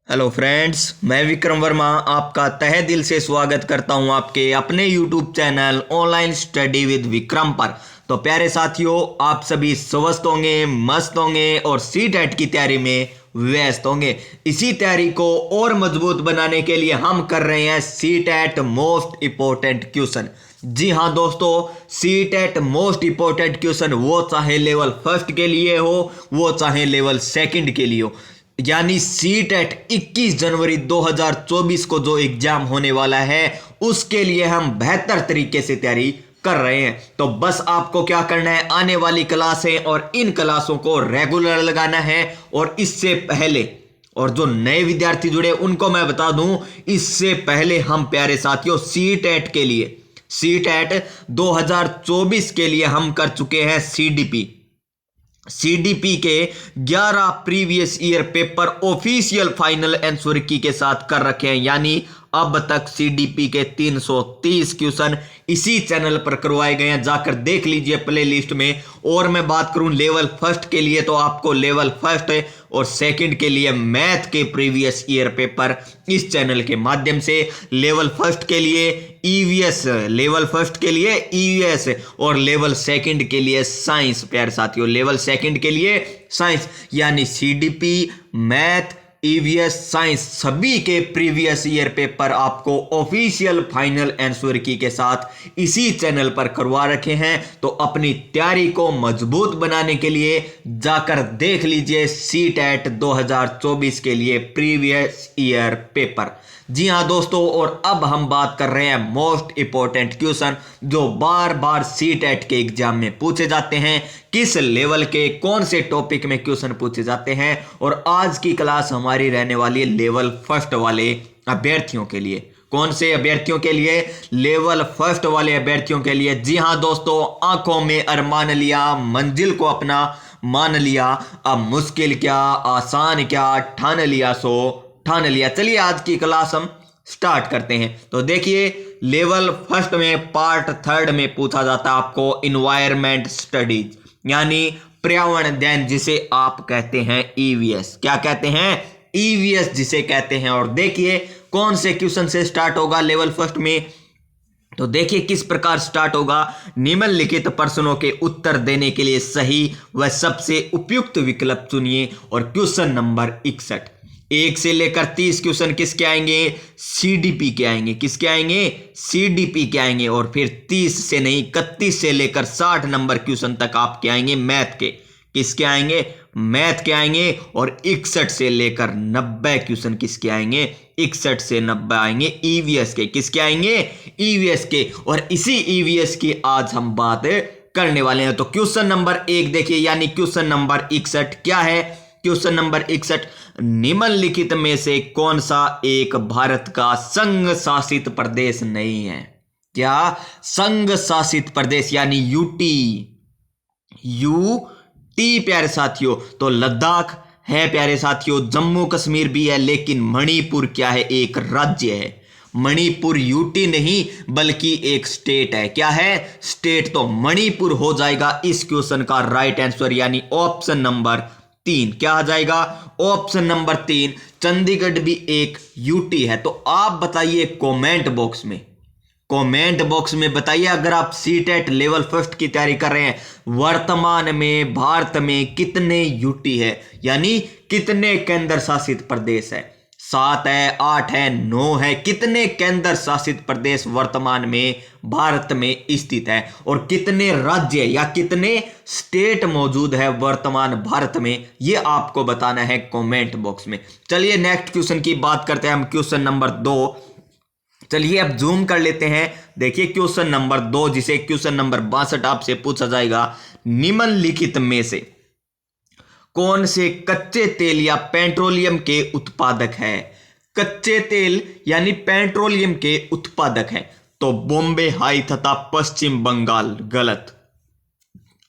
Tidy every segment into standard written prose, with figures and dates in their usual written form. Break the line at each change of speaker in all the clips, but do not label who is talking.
Hello friends, मैं विक्रम वर्मा आपका तहे दिल से स्वागत करता हूं आपके अपने YouTube channel online study with Vikram पर। तो प्यारे साथियों, आप सभी स्वस्थ होंगे, मस्त होंगे और सीटेट की तैयारी में व्यस्त होंगे। इसी तैयारी को और मजबूत बनाने के लिए हम कर रहे हैं सीटेट मोस्ट इंपॉर्टेंट क्वेश्चन। जी हाँ दोस्तों, सीटेट मोस्ट इंपॉर्टेंट क्वेश्चन वो चाहे लेवल फर्स्ट के लिए हो, वो चाहे लेवल सेकंड के लिए हो, यानी सीटेट 21 जनवरी 2024 को जो एग्जाम होने वाला है उसके लिए हम बेहतर तरीके से तैयारी कर रहे हैं। तो बस आपको क्या करना है, आने वाली क्लासें और इन क्लासों को रेगुलर लगाना है। और इससे पहले, और जो नए विद्यार्थी जुड़े उनको मैं बता दूं, इससे पहले हम प्यारे साथियों सीटेट 2024 के लिए हम कर चुके हैं सीडीपी के 11 previous year paper official final answer की के साथ कर रखे हैं। यानी अब तक सीडीपी के 330 क्वेश्चन इसी चैनल पर करवाए गए हैं, जाकर देख लीजिए प्ले लिस्ट में। और मैं बात करूं लेवल फर्स्ट के लिए, तो आपको लेवल फर्स्ट और सेकंड के लिए मैथ के प्रीवियस ईयर पेपर इस चैनल के माध्यम से, लेवल फर्स्ट के लिए ईवीएस, और लेवल सेकंड के लिए साइंस। प्यारे साथियों, लेवल सेकंड के लिए साइंस यानी सीडीपी, मैथ, ईवीएस, साइंस सभी के प्रीवियस ईयर पेपर आपको ऑफिशियल फाइनल आंसर की के साथ इसी चैनल पर करवा रखे हैं। तो अपनी तैयारी को मजबूत बनाने के लिए जाकर देख लीजिए सीटेट 2024 के लिए प्रीवियस ईयर पेपर। जी हाँ दोस्तों, और अब हम बात कर रहे हैं मोस्ट इंपॉर्टेंट क्वेश्चन जो बार बार सीटेट के एग्जाम में पूछे जाते हैं, किस लेवल के कौन से टॉपिक में क्वेश्चन पूछे जाते हैं। और आज की क्लास हमारी रहने वाली है लेवल फर्स्ट वाले अभ्यर्थियों के लिए। कौन से अभ्यर्थियों के लिए? लेवल फर्स्ट वाले अभ्यर्थियों के लिए। जी हाँ दोस्तों, आंखों में अरमान लिया, मंजिल को अपना मान लिया, अब मुश्किल क्या आसान क्या, ठान लिया सो ठान लिया। चलिए आज की क्लास हम स्टार्ट करते हैं। तो देखिए, लेवल फर्स्ट में पार्ट थर्ड में पूछा जाता है आपको इन्वायरमेंट स्टडीज, यानी पर्यावरण अध्ययन, जिसे आप कहते हैं ईवीएस। क्या कहते हैं? ईवीएस जिसे कहते हैं। और देखिए कौन से क्वेश्चन से स्टार्ट होगा लेवल फर्स्ट में। तो देखिए किस प्रकार स्टार्ट होगा। निम्नलिखित प्रश्नों के उत्तर देने के लिए सही व सबसे उपयुक्त विकल्प चुनिए। और क्वेश्चन नंबर 61, 1 से लेकर 30 क्वेश्चन किसके आएंगे? सीडीपी के आएंगे। किसके आएंगे? सीडीपी के आएंगे। और फिर 30 से नहीं, 31 से लेकर 60 नंबर क्वेश्चन तक आपके आएंगे मैथ के। किसके आएंगे? मैथ के आएंगे। और 61 से लेकर 90 क्वेश्चन किसके आएंगे? 61 से 90 आएंगे ईवीएस के। किसके आएंगे? ईवीएस के। और इसी ईवीएस की आज हम बात करने वाले हैं। तो क्वेश्चन नंबर 1 देखिए, यानी क्वेश्चन नंबर 61 क्या है? क्वेश्चन नंबर 61, निम्नलिखित में से कौन सा एक भारत का संघ शासित प्रदेश नहीं है? क्या? संघ शासित प्रदेश यानी यूटी प्यारे साथियों। तो लद्दाख है प्यारे साथियों, जम्मू कश्मीर भी है, लेकिन मणिपुर क्या है? एक राज्य है। मणिपुर यूटी नहीं बल्कि एक स्टेट है। क्या है? स्टेट। तो मणिपुर हो जाएगा इस क्वेश्चन का राइट आंसर, यानी ऑप्शन नंबर 3। क्या आ जाएगा? Option number 3। चंडीगढ़ भी एक यूटी है। तो आप बताइए कमेंट बॉक्स में बताइए, अगर आप सीटेट लेवल फर्स्ट की तैयारी कर रहे हैं, वर्तमान में भारत में कितने यूटी है, यानी कितने केंद्र शासित प्रदेश है? 7 है, 8 है, 9 है? कितने केंद्र शासित प्रदेश वर्तमान में भारत में स्थित है? और कितने राज्य या कितने स्टेट मौजूद है वर्तमान भारत में, ये आपको बताना है कमेंट बॉक्स में। चलिए नेक्स्ट क्वेश्चन की बात करते हैं हम, क्वेश्चन नंबर 2। चलिए अब जूम कर लेते हैं। देखिए क्वेश्चन नंबर 2, जिसे क्वेश्चन नंबर 62 आपसे पूछा जाएगा, निम्नलिखित में से कौन से कच्चे तेल या पेट्रोलियम के उत्पादक है? कच्चे तेल यानी पेट्रोलियम के उत्पादक है। तो बॉम्बे हाई तथा पश्चिम बंगाल गलत,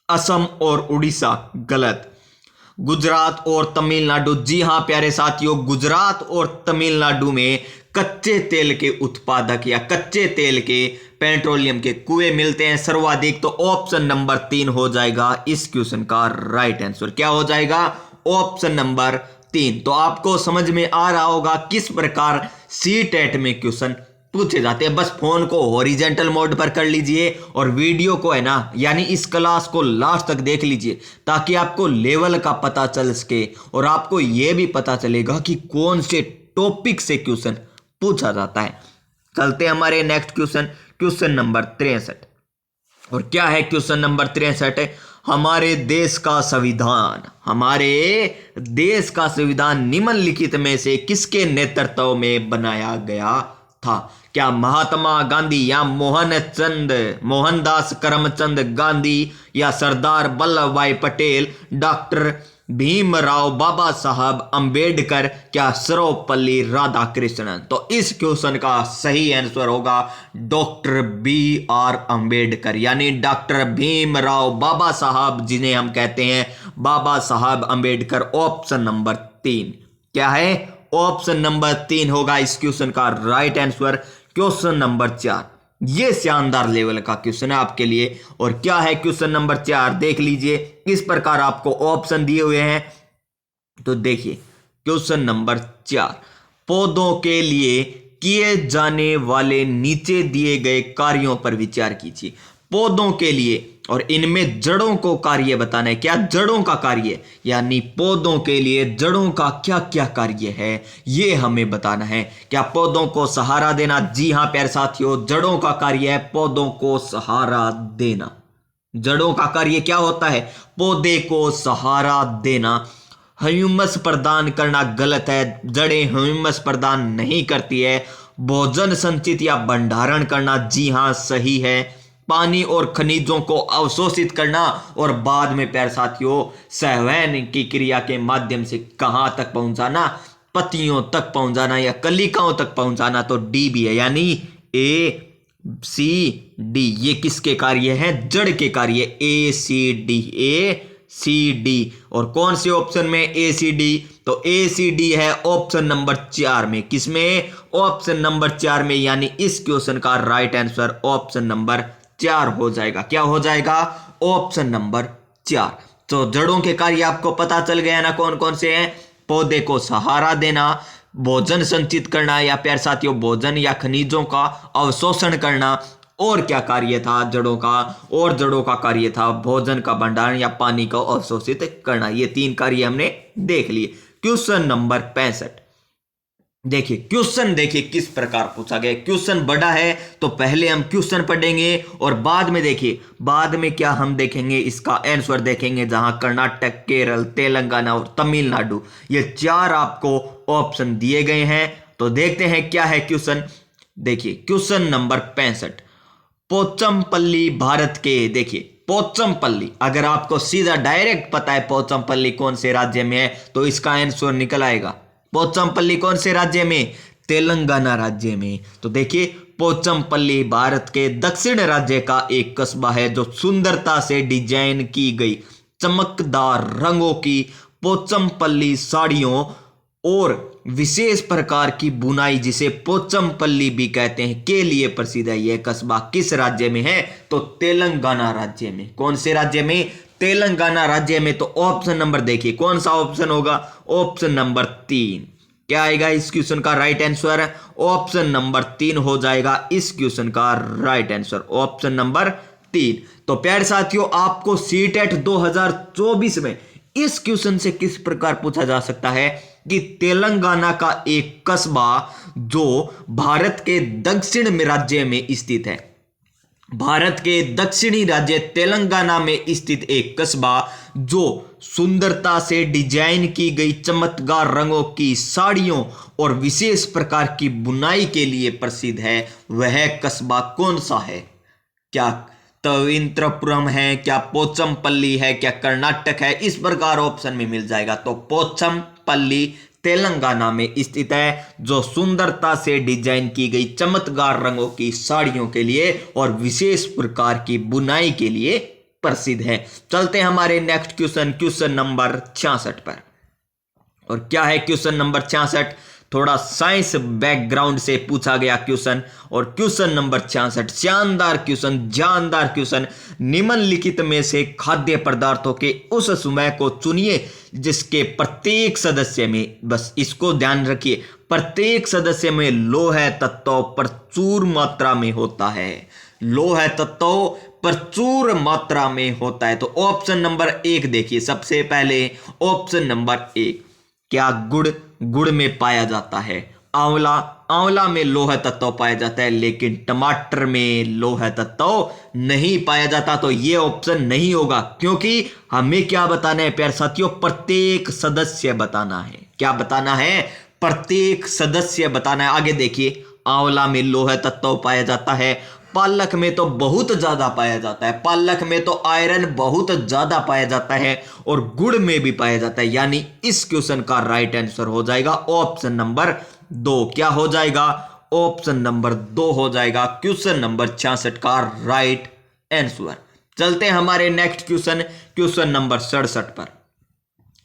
असम और उड़ीसा गलत, गुजरात और तमिलनाडु। जी हां प्यारे साथियों, गुजरात और तमिलनाडु में कच्चे तेल के उत्पादक या कच्चे तेल के पेट्रोलियम के कुएं मिलते हैं सर्वाधिक। तो ऑप्शन नंबर 3 हो जाएगा इस क्वेश्चन का राइट आंसर। क्या हो जाएगा? Option number 3। तो आपको समझ में आ रहा होगा किस प्रकार सीटेट में क्वेश्चन पूछे जाते हैं। बस फोन को हॉरिजेंटल मोड पर कर लीजिए और वीडियो को है ना, यानी इस क्लास को लास्ट तक देख लीजिए, ताकि आपको लेवल का पता चल सके और आपको यह भी पता चलेगा कि कौन से टॉपिक से क्वेश्चन पूछा जाता है। चलते हमारे नेक्स्ट क्वेश्चन, क्वेश्चन नंबर 63। और क्या है क्वेश्चन नंबर 63? हमारे देश का संविधान निम्नलिखित में से किसके नेतृत्व में बनाया गया था? क्या महात्मा गांधी या मोहनदास करमचंद गांधी या सरदार वल्लभ भाई पटेल, डॉक्टर भीमराव बाबा साहब अंबेडकर, क्या सर्वपल्ली राधाकृष्णन? तो इस क्वेश्चन का सही आंसर होगा डॉक्टर BR अंबेडकर, यानी डॉक्टर भीमराव बाबा साहब, जिन्हें हम कहते हैं बाबा साहब अंबेडकर। ऑप्शन नंबर 3 क्या है? ऑप्शन नंबर 3 होगा इस क्वेश्चन का राइट आंसर। क्वेश्चन नंबर 4, ये शानदार लेवल का क्वेश्चन है आपके लिए। और क्या है क्वेश्चन नंबर 4? देख लीजिए, इस प्रकार आपको ऑप्शन दिए हुए हैं। तो देखिए क्वेश्चन नंबर 4, पौधों के लिए किए जाने वाले नीचे दिए गए कार्यों पर विचार कीजिए। पौधों के लिए, और इनमें जड़ों को कार्य बताना है। क्या जड़ों का कार्य, यानी पौधों के लिए जड़ों का क्या क्या कार्य है, ये हमें बताना है। क्या पौधों को सहारा देना? जी हां प्यारे साथियों, जड़ों का कार्य है पौधों को सहारा देना। जड़ों का कार्य क्या होता है? पौधे को सहारा देना। ह्यूमस प्रदान करना गलत है, जड़ें ह्यूमस प्रदान नहीं करती है। भोजन संचित या भंडारण करना, जी हां सही है। पानी और खनिजों को अवशोषित करना, और बाद में प्यारे साथियों संवहन की क्रिया के माध्यम से कहां तक पहुंचाना? पत्तियों तक पहुंचाना या कलिकाओं तक पहुंचाना। तो डी भी है, यानी ACD, ये किसके कार्य हैं? जड़ के कार्य। ACD। और कौन से ऑप्शन में ACD? तो ACD है ऑप्शन नंबर 4 में। किसमें? ऑप्शन नंबर 4 में, यानी इस क्वेश्चन का राइट आंसर ऑप्शन नंबर 4 हो जाएगा। क्या हो जाएगा? Option number 4। तो जड़ों के कार्य आपको पता चल गया ना कौन कौन से हैं? पौधे को सहारा देना, भोजन संचित करना या प्यारे साथियों भोजन या खनिजों का अवशोषण करना, और क्या कार्य था जड़ों का? और जड़ों का कार्य था भोजन का भंडारण या पानी को अवशोषित करना। ये 3 कार्य हमने देख लिए। क्वेश्चन नंबर 65, देखिए क्वेश्चन देखिए किस प्रकार पूछा गया। क्वेश्चन बड़ा है तो पहले हम क्वेश्चन पढ़ेंगे और बाद में देखिए, बाद में क्या हम देखेंगे, इसका आंसर देखेंगे, जहां कर्नाटक, केरल, तेलंगाना और तमिलनाडु, ये 4 आपको ऑप्शन दिए गए हैं। तो देखते हैं क्या है क्वेश्चन। देखिए क्वेश्चन नंबर 65, पोचमपल्ली भारत के, देखिए पोचमपल्ली, अगर आपको सीधा डायरेक्ट पता है पोचमपल्ली कौन से राज्य में है, तो इसका आंसर निकल आएगा। पोचमपल्ली कौन से राज्य में? तेलंगाना राज्य में। तो देखिए पोचमपल्ली भारत के दक्षिण राज्य का एक कस्बा है जो सुंदरता से डिजाइन की गई चमकदार रंगों की पोचमपल्ली साड़ियों और विशेष प्रकार की बुनाई, जिसे पोचमपल्ली भी कहते हैं, के लिए प्रसिद्ध है। यह कस्बा किस राज्य में है? तो तेलंगाना राज्य में। कौन से राज्य में? तेलंगाना राज्य में। तो ऑप्शन नंबर देखिए कौन सा ऑप्शन होगा? Option number 3। क्या आएगा इस क्वेश्चन का राइट आंसर? ऑप्शन नंबर 3 हो जाएगा इस क्वेश्चन का राइट आंसर, ऑप्शन नंबर 3। तो प्यारे साथियों, आपको सीटेट 2024 में इस क्वेश्चन से किस प्रकार पूछा जा सकता है कि तेलंगाना का एक कस्बा जो भारत के दक्षिण में राज्य में स्थित है, भारत के दक्षिणी राज्य तेलंगाना में स्थित एक कस्बा जो सुंदरता से डिजाइन की गई चमकदार रंगों की साड़ियों और विशेष प्रकार की बुनाई के लिए प्रसिद्ध है, वह कस्बा कौन सा है? क्या त्रिवेंद्रपुरम है, क्या पोचमपल्ली है, क्या कर्नाटक है? इस प्रकार ऑप्शन में मिल जाएगा। तो पोचमपल्ली तेलंगाना में स्थित है, जो सुंदरता से डिजाइन की गई चमकदार रंगों की साड़ियों के लिए और विशेष प्रकार की बुनाई के लिए प्रसिद्ध है। चलते हैं हमारे नेक्स्ट क्वेश्चन, क्वेश्चन नंबर 66 पर। और क्या है क्वेश्चन नंबर 66? थोड़ा साइंस बैकग्राउंड से पूछा गया क्वेश्चन। और क्वेश्चन नंबर 66, शानदार क्वेश्चन, जानदार क्वेश्चन। निम्नलिखित में से खाद्य पदार्थों के उस समूह को चुनिए जिसके प्रत्येक सदस्य में, बस इसको ध्यान रखिए, प्रत्येक सदस्य में लौह तत्व प्रचुर मात्रा में होता है। लौह तत्व प्रचुर मात्रा में होता है। तो ऑप्शन नंबर 1 देखिए, सबसे पहले ऑप्शन नंबर 1, क्या गुड़? गुड़ में पाया जाता है। आंवला? आंवला में लौह तत्व पाया जाता है, लेकिन टमाटर में लौह तत्व नहीं पाया जाता। तो ये ऑप्शन नहीं होगा, क्योंकि हमें क्या बताना है प्यारे साथियों? प्रत्येक सदस्य बताना है। क्या बताना है? प्रत्येक सदस्य बताना है। आगे देखिए, आंवला में लौह तत्व पाया जाता है, पालक में तो बहुत ज्यादा पाया जाता है, पालक में तो आयरन बहुत ज्यादा पाया जाता है, और गुड़ में भी पाया जाता है। यानी इस क्वेश्चन का राइट आंसर हो जाएगा ऑप्शन नंबर 2। क्या हो जाएगा? ऑप्शन नंबर 2 हो जाएगा क्वेश्चन नंबर 66 का राइट आंसर। चलते हैं हमारे नेक्स्ट क्वेश्चन, क्वेश्चन नंबर 67 पर।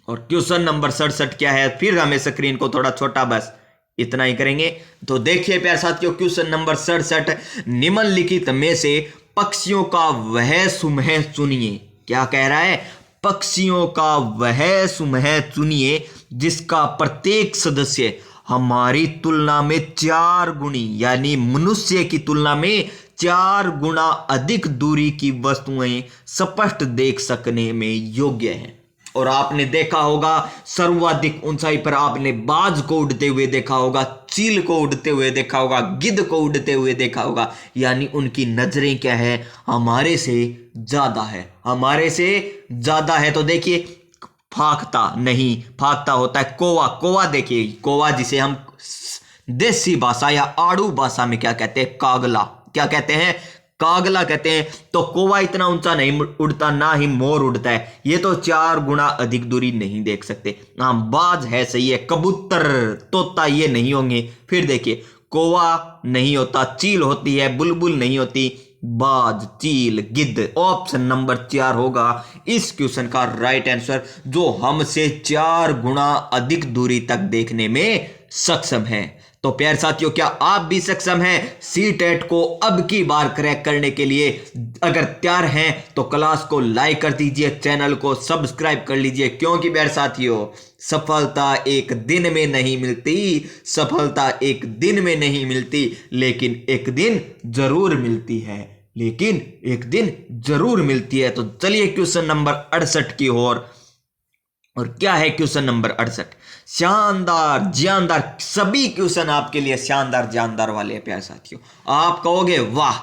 और क्वेश्चन नंबर 67 क्या है? फिर हमें स्क्रीन को थोड़ा छोटा, बस इतना ही करेंगे। तो देखिए प्यारे साथियों, क्वेश्चन नंबर 67, निम्नलिखित में से पक्षियों का वह समूह चुनिए। क्या कह रहा है? पक्षियों का वह समूह चुनिए जिसका प्रत्येक सदस्य हमारी तुलना में 4 गुनी, यानी मनुष्य की तुलना में 4 गुना अधिक दूरी की वस्तुएं स्पष्ट देख सकने में योग्य है। और आपने देखा होगा, सर्वाधिक ऊंचाई पर आपने बाज को उड़ते हुए देखा होगा, चील को उड़ते हुए देखा होगा, गिद्ध को उड़ते हुए देखा होगा। यानी उनकी नजरें क्या है? हमारे से ज्यादा है, हमारे से ज्यादा है। तो देखिए, फाख्ता नहीं, फाख्ता होता है कौवा। कौवा देखिए, कौवा जिसे हम देसी भाषा या आड़ू भाषा में क्या कहते हैं? कागला। क्या कहते हैं? कागला कहते हैं। तो कौवा इतना ऊंचा नहीं उड़ता, ना ही मोर उड़ता है। ये तो 4 गुना अधिक दूरी नहीं देख सकते। हाँ, बाज है, सही है। कबूतर, तोता ये नहीं होंगे। फिर देखिए, कौवा नहीं होता, चील होती है, बुलबुल नहीं होती, बाज, चील, गिद्ध। ऑप्शन नंबर 4 होगा इस क्वेश्चन का राइट आंसर, जो हमसे 4 गुना अधिक दूरी तक देखने में सक्षम है। तो प्यारे साथियों, क्या आप भी सक्षम हैं सीटेट को अब की बार क्रैक करने के लिए? अगर तैयार हैं तो क्लास को लाइक कर दीजिए, चैनल को सब्सक्राइब कर लीजिए, क्योंकि प्यारे साथियों, सफलता एक दिन में नहीं मिलती, सफलता एक दिन में नहीं मिलती, लेकिन एक दिन जरूर मिलती है, लेकिन एक दिन जरूर मिलती है। तो चलिए क्वेश्चन नंबर 68 की ओर। और क्या है क्वेश्चन नंबर 68? शानदार, जानदार, सभी क्वेश्चन आपके लिए शानदार जानदार वाले हैं प्यारे साथियों। आप कहोगे वाह,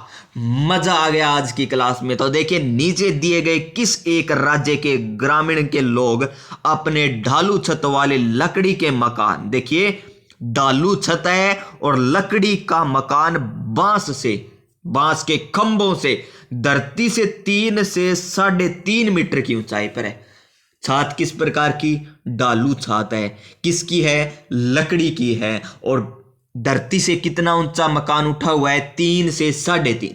मजा आ गया आज की क्लास में। तो देखिए, नीचे दिए गए किस एक राज्य के ग्रामीण के लोग अपने ढालू छत वाले लकड़ी के मकान, देखिए ढालू छत है और लकड़ी का मकान बांस के खंभों से धरती से 3 से 3.5 मीटर की ऊंचाई पर है। छत किस प्रकार की? ढालू छत है। किसकी है? लकड़ी की है। और धरती से कितना ऊंचा मकान उठा हुआ है? 3 से 3.5।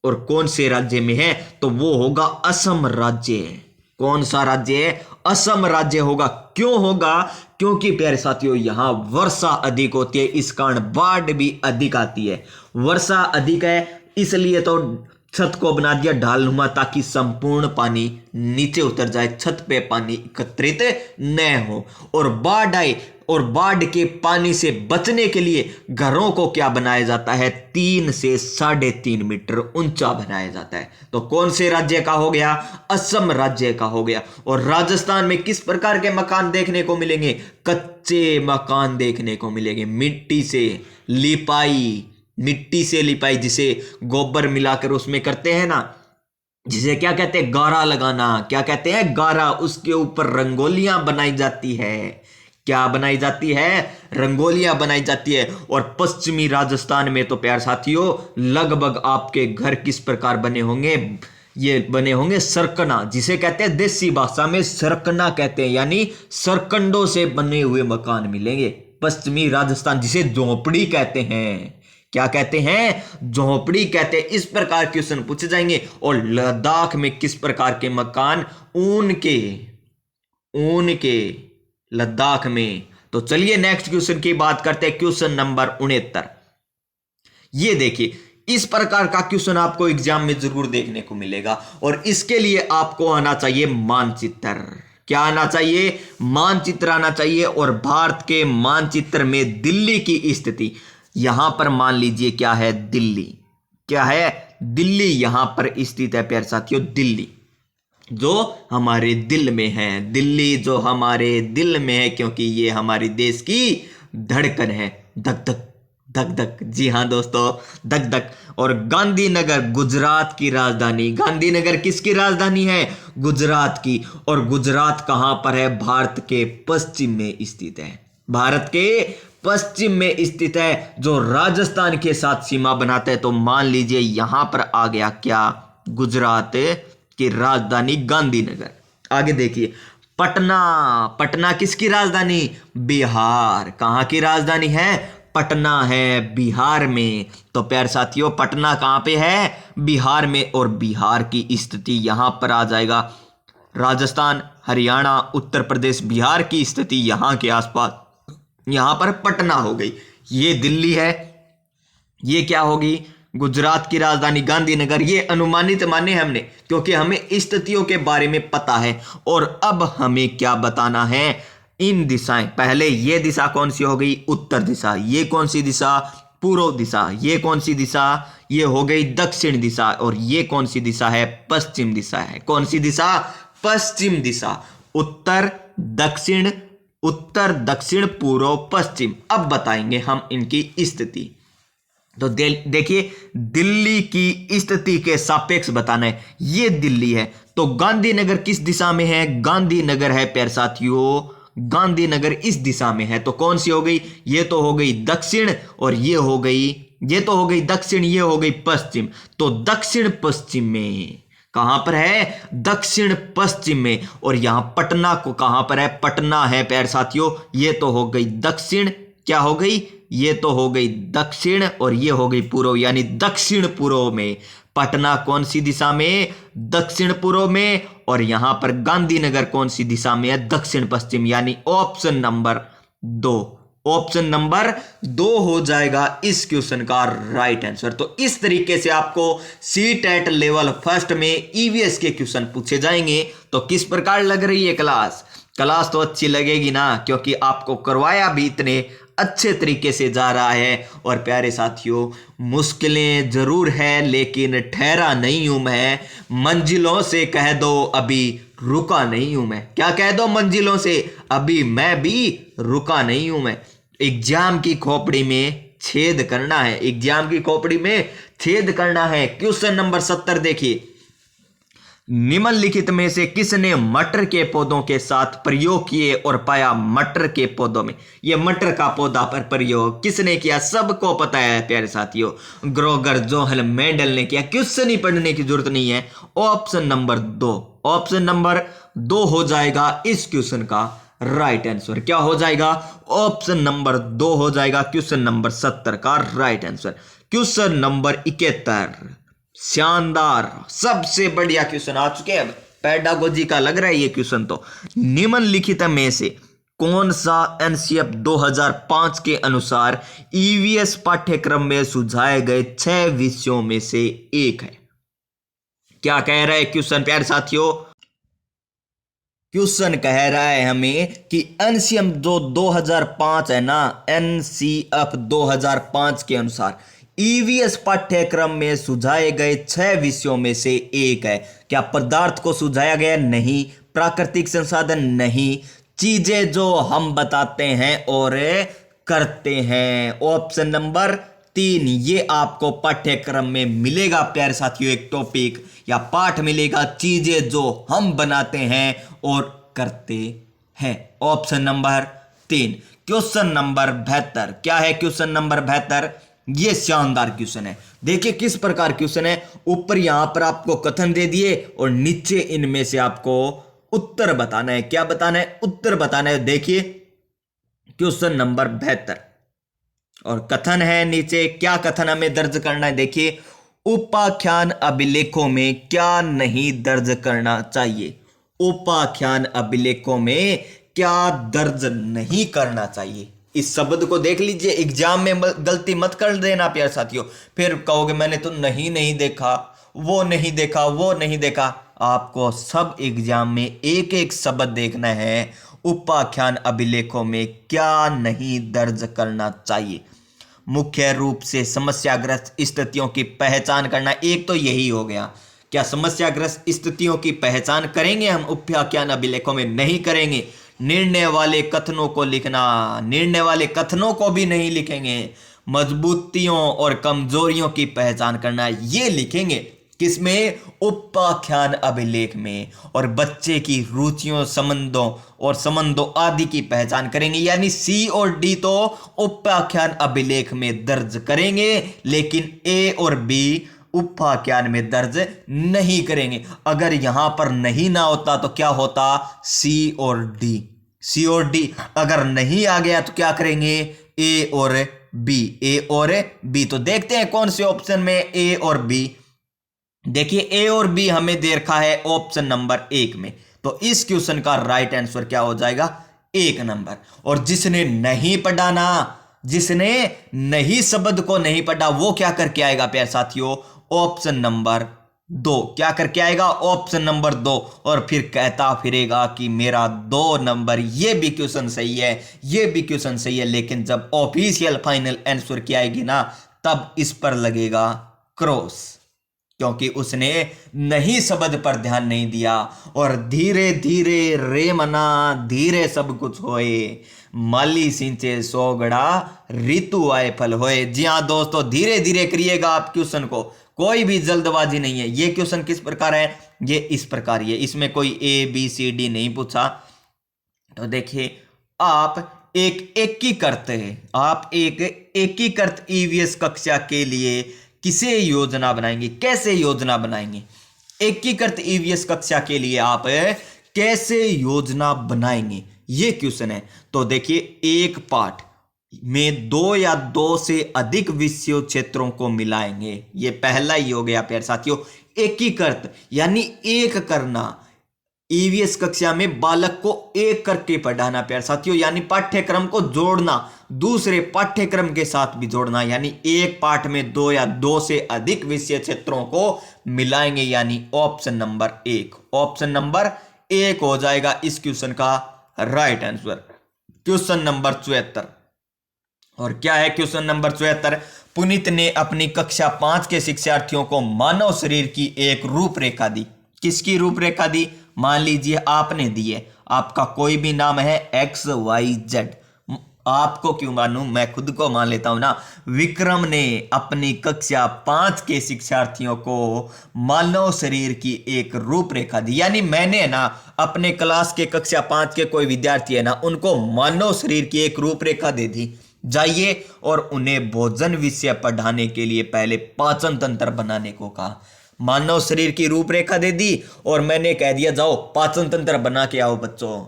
और कौन से राज्य में है? तो वो होगा असम राज्य। कौन सा राज्य है? असम राज्य होगा। क्यों होगा? क्योंकि प्यारे साथियों, यहां वर्षा अधिक होती है, इस कारण बाढ़ भी अधिक आती है। वर्षा अधिक है, इसलिए तो छत को बना दिया ढालनुमा, ताकि संपूर्ण पानी नीचे उतर जाए, छत पे पानी एकत्रित न हो और बाढ़ आए। और बाढ़ के पानी से बचने के लिए घरों को क्या बनाया जाता है? 3 से 3.5 मीटर ऊंचा बनाया जाता है। तो कौन से राज्य का हो गया? असम राज्य का हो गया। और राजस्थान में किस प्रकार के मकान देखने को मिलेंगे? कच्चे मकान देखने को मिलेंगे, मिट्टी से लिपाई, जिसे गोबर मिलाकर उसमें करते हैं ना, जिसे क्या कहते हैं? गारा लगाना। क्या कहते हैं? गारा। उसके ऊपर रंगोलियां बनाई जाती है। क्या बनाई जाती है? रंगोलियां बनाई जाती है। और पश्चिमी राजस्थान में तो प्यारे साथियों, लगभग आपके घर किस प्रकार बने होंगे? ये बने होंगे सरकना, जिसे कहते हैं देसी भाषा में सरकना कहते हैं, यानी सरकंडों से बने हुए मकान मिलेंगे पश्चिमी राजस्थान, जिसे झोपड़ी कहते हैं। क्या कहते हैं? झोपड़ी कहते हैं। इस प्रकार क्वेश्चन पूछे जाएंगे। और लद्दाख में किस प्रकार के मकान? ऊन के लद्दाख में तो चलिए नेक्स्ट क्वेश्चन की बात करते हैं, क्वेश्चन नंबर 69। ये देखिए, इस प्रकार का क्वेश्चन आपको एग्जाम में जरूर देखने को मिलेगा और इसके लिए आपको आना चाहिए मानचित्र। क्या आना चाहिए? मानचित्र आना चाहिए। और भारत के मानचित्र में दिल्ली की स्थिति, यहां पर मान लीजिए क्या है, दिल्ली। क्या है? दिल्ली यहां पर स्थित है प्यारे साथियों। दिल्ली जो हमारे दिल में है, दिल्ली जो हमारे दिल में है, क्योंकि ये हमारे देश की धड़कन है। धक धक धक धक, जी हाँ दोस्तों, धक धक। और गांधीनगर गुजरात की राजधानी, गांधीनगर किसकी राजधानी है? गुजरात की। और गुजरात कहां पर है? भारत के पश्चिम में स्थित है। भारत के पश्चिम में स्थित है, जो राजस्थान के साथ सीमा बनाता है। तो मान लीजिए यहां पर आ गया क्या? गुजरात की राजधानी गांधीनगर। आगे देखिए, पटना, पटना किसकी राजधानी? बिहार। कहां की राजधानी है? पटना है बिहार में। तो प्यारे साथियों, पटना कहां पे है? बिहार में। और बिहार की स्थिति यहां पर आ जाएगा, राजस्थान, हरियाणा, उत्तर प्रदेश, बिहार की स्थिति यहां के आसपास, यहां पर पटना हो गई। ये दिल्ली है, ये क्या होगी? गुजरात की राजधानी गांधीनगर। ये अनुमानित माने हमने, क्योंकि हमें स्थितियों के बारे में पता है। और अब हमें क्या बताना है? इन दिशाएं, पहले ये दिशा कौन सी हो गई? उत्तर दिशा। ये कौन सी दिशा? पूर्व दिशा। ये कौन सी दिशा? ये हो गई दक्षिण दिशा। और ये कौन सी दिशा है? पश्चिम दिशा है। कौन सी दिशा? पश्चिम दिशा। उत्तर दक्षिण, उत्तर दक्षिण पूर्व पश्चिम। अब बताएंगे हम इनकी स्थिति। तो देखिए, दिल्ली की स्थिति के सापेक्ष बताना है। ये दिल्ली है, तो गांधीनगर किस दिशा में है? गांधीनगर है प्यारे साथियों, गांधीनगर इस दिशा में है। तो कौन सी हो गई? ये तो हो गई दक्षिण, और ये हो गई, ये तो हो गई दक्षिण, ये हो गई पश्चिम। तो दक्षिण पश्चिम में कहां पर है? दक्षिण पश्चिम में। और यहां पटना को कहां पर है? पटना है प्यारे साथियों। ये तो हो गई दक्षिण, क्या हो गई? ये तो हो गई दक्षिण, और ये हो गई पूर्व, यानी दक्षिण पूर्व में। पटना कौन सी दिशा में? दक्षिण पूर्व में। और यहां पर गांधीनगर कौन सी दिशा में है? दक्षिण पश्चिम, यानी ऑप्शन नंबर 2। ऑप्शन नंबर 2 हो जाएगा इस क्वेश्चन का राइट आंसर। तो इस तरीके से आपको सीटेट लेवल फर्स्ट में ईवीएस के क्वेश्चन पूछे जाएंगे। तो किस प्रकार लग रही है क्लास? क्लास तो अच्छी लगेगी ना, क्योंकि आपको करवाया भी इतने अच्छे तरीके से जा रहा है। और प्यारे साथियों, मुश्किलें जरूर है, लेकिन ठहरा नहीं हूं मैं। मंजिलों से कह दो अभी रुका नहीं हूं मैं। क्या कह दो मंजिलों से? अभी मैं भी रुका नहीं हूं मैं। एग्जाम की खोपड़ी में छेद करना है, एग्जाम की खोपड़ी में छेद करना है। क्वेश्चन नंबर 70 देखिए, निम्नलिखित में से किसने मटर के पौधों के साथ प्रयोग किए और पाया? मटर के पौधों में, ये मटर का पौधा पर प्रयोग किसने किया? सबको पता है प्यारे साथियों, ग्रोगर, जोहल, मेंडल ने किया। क्वेश्चन ही पढ़ने की जरूरत नहीं है। ऑप्शन नंबर 2, ऑप्शन नंबर 2 हो जाएगा इस क्वेश्चन का राइट आंसर। क्या हो जाएगा? ऑप्शन नंबर 2 हो जाएगा क्वेश्चन नंबर 70 का राइट आंसर। क्वेश्चन नंबर 71, शानदार, सबसे बढ़िया क्वेश्चन आ चुके हैं। अब पेडागोजी का लग रहा है ये क्वेश्चन। तो निम्नलिखित में से कौन सा एनसीएफ 2005 के अनुसार ईवीएस पाठ्यक्रम में सुझाए गए 6 विषयों में से एक है? क्या कह रहा है क्वेश्चन प्यारे साथियों? क्वेश्चन कह रहा है हमें कि एनसीएफ जो 2005 है ना, एनसीएफ 2005 के अनुसार ईवीएस पाठ्यक्रम में सुझाए गए 6 विषयों में से एक है। क्या पदार्थ को सुझाया गया? नहीं। प्राकृतिक संसाधन? नहीं। चीजें जो हम बताते हैं और करते हैं, ऑप्शन नंबर 3। ये आपको पाठ्यक्रम में मिलेगा प्यारे साथियों, एक टॉपिक या पाठ मिलेगा, चीजें जो हम बनाते हैं और करते हैं। Option number 3। क्वेश्चन नंबर 72, क्या है क्वेश्चन नंबर 72? ये शानदार क्वेश्चन है। देखिए किस प्रकार क्वेश्चन है। ऊपर यहां पर आपको कथन दे दिए और नीचे इनमें से आपको उत्तर बताना है। क्या बताना है? उत्तर बताना है। देखिए क्वेश्चन नंबर 72 और कथन है नीचे। क्या कथन हमें दर्ज करना है? देखिए, उपाख्यान अभिलेखों में क्या नहीं दर्ज करना चाहिए? उपाख्यान अभिलेखों में क्या दर्ज नहीं करना चाहिए। इस शब्द को देख लीजिए, एग्जाम में गलती मत कर देना प्यारे साथियों, फिर कहोगे मैंने तो नहीं देखा, वो नहीं देखा, वो नहीं देखा। आपको सब एग्जाम में एक एक शब्द देखना है, उपाख्यान अभिलेखों में क्या नहीं दर्ज करना चाहिए। मुख्य रूप से समस्याग्रस्त स्थितियों की पहचान करना, एक तो यही हो गया। क्या समस्याग्रस्त स्थितियों की पहचान करेंगे हम उपाख्यान अभिलेखों में? नहीं करेंगे। निर्णय वाले कथनों को लिखना, निर्णय वाले कथनों को भी नहीं लिखेंगे। मजबूतियों और कमजोरियों की पहचान करना, ये लिखेंगे किसमें? उपाख्यान अभिलेख में। और बच्चे की रुचियों, संबंधों आदि की पहचान करेंगे, यानी सी और डी तो उपाख्यान अभिलेख में दर्ज करेंगे, लेकिन ए और बी उपाख्यान में दर्ज नहीं करेंगे। अगर यहां पर नहीं ना होता तो क्या होता? सी और डी। सी और डी अगर नहीं आ गया तो क्या करेंगे? ए और बी। ए और बी, तो देखते हैं कौन से ऑप्शन में ए और बी। देखिए ए और बी हमें दे रखा है ऑप्शन नंबर 1 में, तो इस क्वेश्चन का राइट आंसर क्या हो जाएगा? 1 नंबर। और जिसने नहीं पढ़ा ना, जिसने नहीं शब्द को नहीं पढ़ा, वो क्या करके आएगा प्यारे साथियों? Option number 2। क्या करके आएगा? Option number 2। और फिर कहता फिरेगा कि मेरा 2 नंबर, ये भी क्वेश्चन सही है, ये भी क्वेश्चन सही है, लेकिन जब ऑफिशियल फाइनल आंसर की आएगी ना, तब इस पर लगेगा क्रॉस, क्योंकि उसने नहीं शब्द पर ध्यान नहीं दिया। और धीरे धीरे रे मना धीरे सब कुछ होए, माली सिंचे सोगड़ा ऋतु आए फल होए। जी हाँ दोस्तों, धीरे धीरे करिएगा आप क्वेश्चन को, कोई भी जल्दबाजी नहीं है। ये क्वेश्चन किस प्रकार है? ये इस प्रकार ही है, इसमें कोई ए बी सी डी नहीं पूछा। तो देखिए, आप एक एकीकृत है, आप एक एकीकृत ईवीएस कक्षा के लिए किसे योजना बनाएंगे? कैसे योजना बनाएंगे? एकीकृत ईवीएस कक्षा के लिए आप कैसे योजना बनाएंगे, ये क्वेश्चन है। तो देखिए, एक पाठ में 2 या 2 से अधिक विषयों क्षेत्रों को मिलाएंगे, ये पहला ही हो गया प्यारे साथियों। एकीकृत यानी एक करना, ईवीएस कक्षा में बालक को एक करके पढ़ाना प्यारे साथियों, यानी पाठ्यक्रम को जोड़ना, दूसरे पाठ्यक्रम के साथ भी जोड़ना, यानी एक पाठ में 2 या 2 से अधिक विषय क्षेत्रों को मिलाएंगे, यानी ऑप्शन नंबर 1। ऑप्शन नंबर 1 हो जाएगा इस क्वेश्चन का राइट आंसर। क्वेश्चन नंबर 74, और क्या है क्वेश्चन नंबर 74? पुनीत ने अपनी कक्षा 5 के शिक्षार्थियों को मानव शरीर की एक रूपरेखा दी। किसकी रूपरेखा दी? मान लीजिए आपने दी है, आपका कोई भी नाम है XYZ, आपको क्यों मानूं, मैं खुद को मान लेता हूं ना। विक्रम ने अपनी कक्षा 5 के शिक्षार्थियों को मानव शरीर की एक रूपरेखा दी, यानी मैंने ना अपने क्लास के कक्षा 5 के कोई विद्यार्थी है ना, उनको मानव शरीर की एक रूपरेखा दे दी। जाइए और उन्हें भोजन विषय पढ़ाने के लिए पहले पाचन तंत्र बनाने को कहा। मानव शरीर की रूपरेखा दे दी और मैंने कह दिया जाओ पाचन तंत्र बना के आओ बच्चों,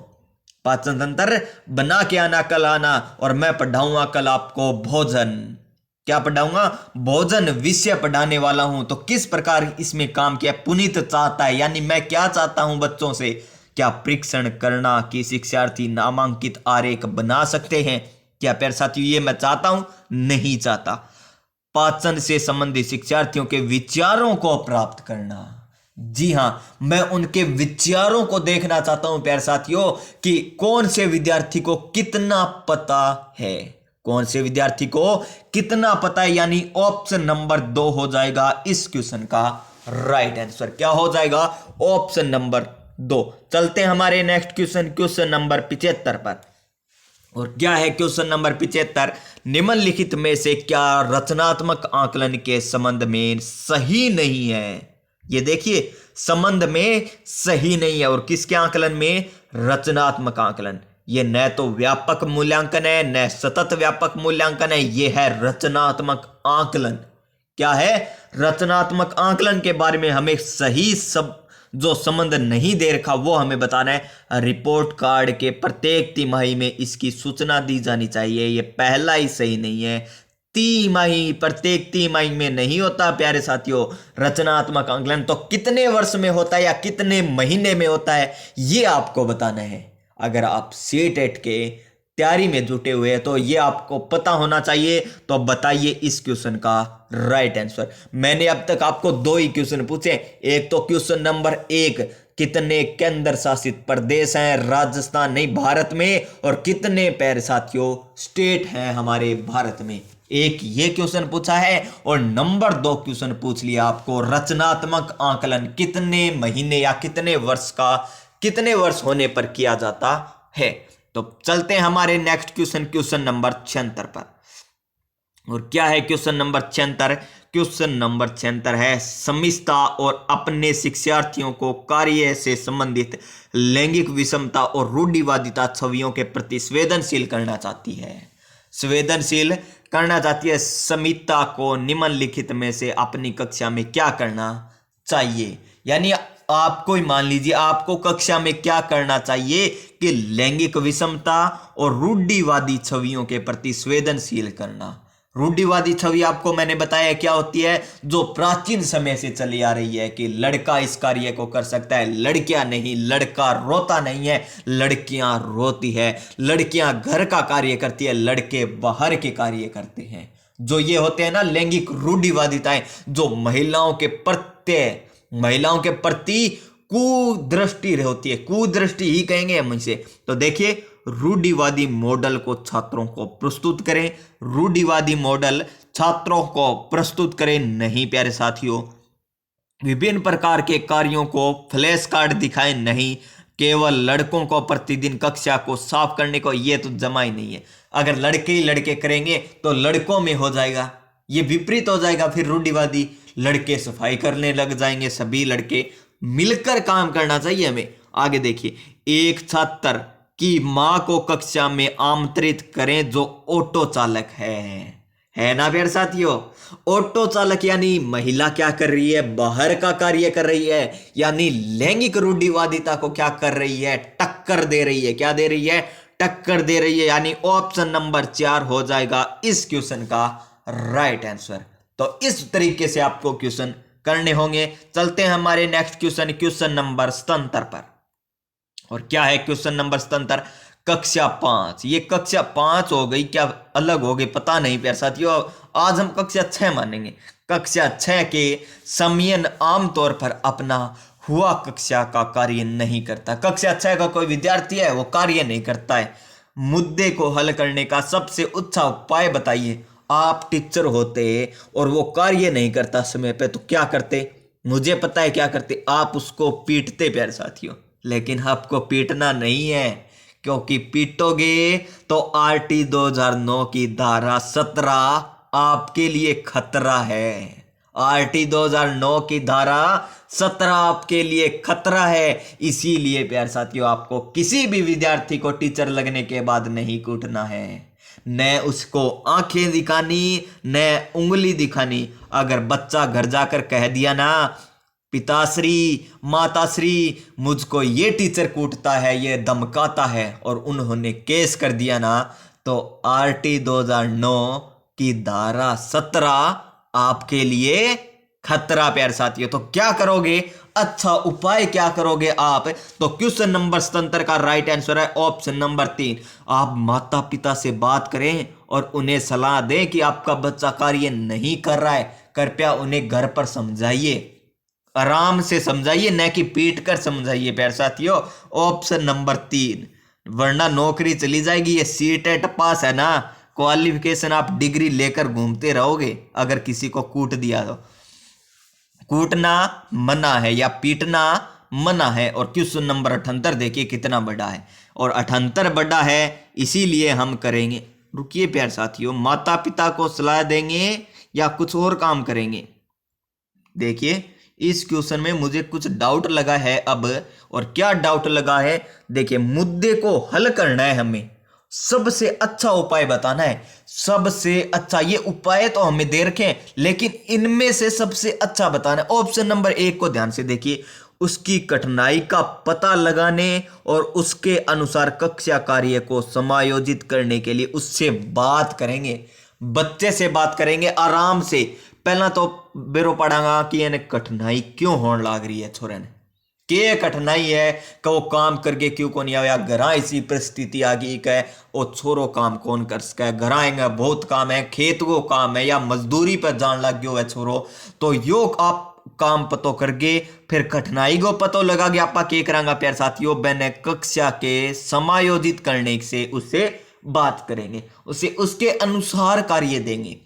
पाचन तंत्र बना के आना, कल आना, और मैं पढ़ाऊंगा कल आपको भोजन। क्या पढ़ाऊंगा? भोजन विषय पढ़ाने वाला हूं। तो किस प्रकार इसमें काम किया? पुनीत चाहता है, यानी मैं क्या चाहता हूं बच्चों से? क्या परीक्षण करना कि शिक्षार्थी नामांकित आरेख बना सकते हैं? क्या प्यारे साथियों ये मैं चाहता हूं? नहीं चाहता। पाचन से संबंधित शिक्षार्थियों के विचारों को प्राप्त करना, जी हां, मैं उनके विचारों को देखना चाहता हूं प्यारे साथियों कि कौन से विद्यार्थी को कितना पता है, कौन से विद्यार्थी को कितना पता है, यानी ऑप्शन नंबर 2 हो जाएगा इस क्वेश्चन का राइट आंसर। क्या हो जाएगा? Option number 2। चलते हैं हमारे नेक्स्ट क्वेश्चन, क्वेश्चन नंबर 75 पर। और क्या है क्वेश्चन नंबर 75? निम्नलिखित में से क्या रचनात्मक आकलन के संबंध में सही नहीं है? ये देखिए, संबंध में सही नहीं है, और किसके आकलन में? रचनात्मक आकलन। ये न तो व्यापक मूल्यांकन है, न सतत व्यापक मूल्यांकन है, ये है रचनात्मक आकलन। क्या है? रचनात्मक आकलन के बारे में हमें सही सब जो संबंध नहीं दे रखा वो हमें बताना है। रिपोर्ट कार्ड के प्रत्येक तिमाही में इसकी सूचना दी जानी चाहिए, ये पहला ही सही नहीं है। तिमाही, प्रत्येक तिमाही में नहीं होता प्यारे साथियों रचनात्मक आकलन। तो कितने वर्ष में होता है या कितने महीने में होता है, ये आपको बताना है। अगर आप सीटेट के तैयारी में जुटे हुए हैं तो ये आपको पता होना चाहिए। तो बताइए इस क्वेश्चन का राइट आंसर। मैंने अब तक आपको दो ही क्वेश्चन पूछे। एक तो क्वेश्चन नंबर 1, कितने केंद्र शासित प्रदेश हैं राजस्थान नहीं भारत में, और कितने प्यारे साथियों स्टेट हैं हमारे भारत में। एक ये क्वेश्चन पूछा है, और नंबर 2 क्वेश्चन पूछ लिया आपको, रचनात्मक आकलन कितने महीने या कितने वर्ष होने पर किया जाता है। तो चलते हैं हमारे नेक्स्ट क्वेश्चन, क्वेश्चन नंबर 76 पर। और क्या है क्वेश्चन नंबर 76? क्वेश्चन नंबर 76 है, समिष्ता और अपने शिक्षार्थियों को कार्य से संबंधित लैंगिक विषमता और रूढ़िवादिता छवियों के प्रति संवेदनशील करना चाहती है। संवेदनशील करना चाहती है समिता को निम्नलिखित में से अपनी कक्षा में क्या करना चाहिए। यानी आपको ही मान लीजिए आपको कक्षा में क्या करना चाहिए कि लैंगिक विषमता और रूढ़िवादी छवियों के प्रति संवेदनशील करना। रूढ़िवादी छवि आपको मैंने बताया क्या होती है, जो प्राचीन समय से चली आ रही है कि लड़का इस कार्य को कर सकता है, लड़कियां नहीं। लड़का रोता नहीं है, लड़कियां रोती है। लड़कियां घर का कार्य करती है, लड़के बाहर के कार्य करते हैं। जो ये होते हैं ना लैंगिक रूढ़िवादिताएं, जो महिलाओं के प्रति कुदृष्टि होती है, कुदृष्टि ही कहेंगे हम इसे। तो देखिए, रूढ़िवादी मॉडल को छात्रों को प्रस्तुत करें, रूढ़िवादी मॉडल छात्रों को प्रस्तुत करें नहीं प्यारे साथियों। विभिन्न प्रकार के कार्यों को फ्लैश कार्ड दिखाएं नहीं, केवल लड़कों को प्रतिदिन कक्षा को साफ करने को, ये तो जमा ही नहीं है। अगर लड़के ही लड़के करेंगे तो लड़कों में हो जाएगा, ये विपरीत हो जाएगा। फिर रूढ़िवादी लड़के सफाई करने लग जाएंगे, सभी लड़के मिलकर काम करना चाहिए हमें। आगे देखिए, एक छात्र की मां को कक्षा में आमंत्रित करें जो ऑटो चालक है ना प्यारे साथियों। ऑटो चालक यानी महिला क्या कर रही है, बाहर का कार्य कर रही है, यानी लैंगिक रूढ़िवादिता को क्या कर रही है, टक्कर दे रही है। क्या दे रही है? टक्कर दे रही है। यानी ऑप्शन नंबर 4 हो जाएगा इस क्वेश्चन का राइट आंसर। तो इस तरीके से आपको क्वेश्चन करने होंगे। चलते हैं हमारे नेक्स्ट क्वेश्चन, क्वेश्चन नंबर 77 पर। और क्या है क्वेश्चन नंबर 77? कक्षा 5। ये कक्षा 5 हो गई क्या अलग हो गई पता नहीं प्यारे साथियों। आज हम कक्षा 6 मानेंगे। कक्षा 6 के समयन आमतौर पर अपना हुआ कक्षा का कार्य नहीं करता। कक्षा 6 का कोई विद्यार्थी है वो कार्य नहीं करता है। मुद्दे को हल करने का सबसे अच्छा उपाय बताइए। आप टीचर होते और वो कार्य नहीं करता समय पे तो क्या करते? मुझे पता है क्या करते, आप उसको पीटते प्यारे साथियों। लेकिन आपको पीटना नहीं है, क्योंकि पीटोगे तो आरटी 2009 की धारा 17 आपके लिए खतरा है। आरटी 2009 की धारा 17 आपके लिए खतरा है। इसीलिए प्यारे साथियों आपको किसी भी विद्यार्थी को टीचर लगने के बाद नहीं कूटना है, न उसको आंखें दिखानी न उंगली दिखानी। अगर बच्चा घर जाकर कह दिया ना, पिताश्री माताश्री मुझको ये टीचर कूटता है, ये धमकाता है, और उन्होंने केस कर दिया ना, तो आरटी 2009 की धारा 17 आपके लिए खतरा प्यारे साथियों। तो क्या करोगे, अच्छा उपाय क्या करोगे आप? तो क्वेश्चन नंबर 77 का राइट आंसर है ऑप्शन नंबर 3। आप माता पिता से बात करें और उन्हें सलाह दें कि आपका बच्चा कार्य नहीं कर रहा है। कृपया उन्हें घर पर समझाइए, आराम से समझाइए, न कि पीट कर समझाइए प्यारे साथियों। ऑप्शन नंबर 3, वरना नौकरी चली जाएगी। ये सीटेट पास है ना, क्वालिफिकेशन आप डिग्री लेकर घूमते रहोगे अगर किसी को कूट दिया तो। कूटना मना है या पीटना मना है। और क्वेश्चन नंबर 78 देखिए कितना बड़ा है, और 78 बड़ा है इसीलिए हम करेंगे। रुकिए प्यारे साथियों, माता पिता को सलाह देंगे या कुछ और काम करेंगे? देखिए इस क्वेश्चन में मुझे कुछ डाउट लगा है अब। और क्या डाउट लगा है? देखिए, मुद्दे को हल करना है हमें, सबसे अच्छा उपाय बताना है। सबसे अच्छा, ये उपाय तो हमें दे रखे, लेकिन इनमें से सबसे अच्छा बताना है। ऑप्शन नंबर 1 को ध्यान से देखिए, उसकी कठिनाई का पता लगाने और उसके अनुसार कक्षा कार्य को समायोजित करने के लिए उससे बात करेंगे, बच्चे से बात करेंगे आराम से। पहला तो बेरो पढ़ांगा कि इन्हें कठिनाई क्यों होने लग रही है, छोरे ने के कठिनाई है कि वो काम करके क्यों को नहीं आया, घर ऐसी परिस्थिति आ गई कि वो छोरो काम कौन कर सके, घर आएंगे बहुत काम है, खेत को काम है या मजदूरी पर जान लग गयो है छोरो। तो यो आप काम पतो करके फिर कठिनाई को पतो लगा के आपा के करांगा प्यार साथियों, मैंने कक्षा के समायोजित करने से उससे बात करेंगे, उसे उसके अनुसार कार्य देंगे